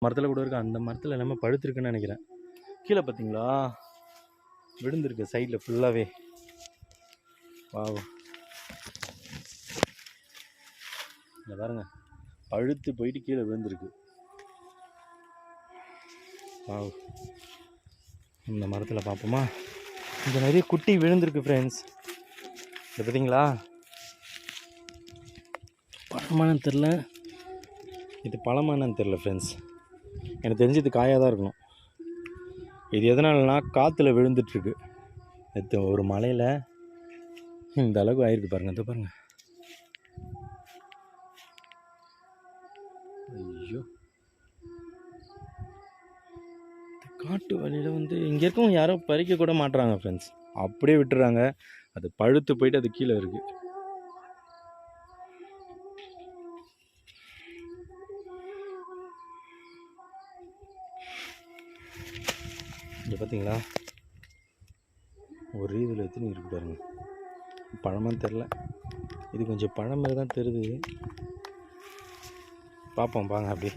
மரத்தில் கூட இருக்குது. அந்த மரத்தில் எல்லாமே பழுத்திருக்குன்னு நினைக்கிறேன். கீழே பார்த்தீங்களா விழுந்திருக்கு சைடில் ஃபுல்லாகவே. வாவ், இங்கே பாருங்க, பழுத்து போயிட்டு கீழே விழுந்திருக்கு. வாவ், இந்த மரத்தில் பார்ப்போமா? இங்கே நிறைய குட்டி விழுந்திருக்கு ஃப்ரெண்ட்ஸ். இது பார்த்தீங்களா? பழமானு தெரில, இது பழமானு தெரில ஃப்ரெண்ட்ஸ். எனக்கு தெரிஞ்சு இது காயாக தான் இருக்கணும். இது எதனாலனா காற்றுல விழுந்துட்டுருக்கு. நேற்று ஒரு மலையில் இந்த அளவுக்கு ஆயிருக்கு பாருங்கள். இது பாருங்கள். ஐயோ, காட்டு வழியில் வந்து இங்கே இருக்கவங்க யாரும் பறிக்க கூட மாட்டுறாங்க ஃப்ரெண்ட்ஸ். அப்படியே விட்டுறாங்க. அது பழுத்து போயிட்டு அது கீழே இருக்குது. இங்கே பார்த்தீங்களா? ஒரு இதில் எத்தனை இருக்கு பாருங்க. பழமான்னு தெரில, இது கொஞ்சம் பழம் மாதிரி தான் தெரியுது. பார்ப்போம் பாங்க அப்படியே.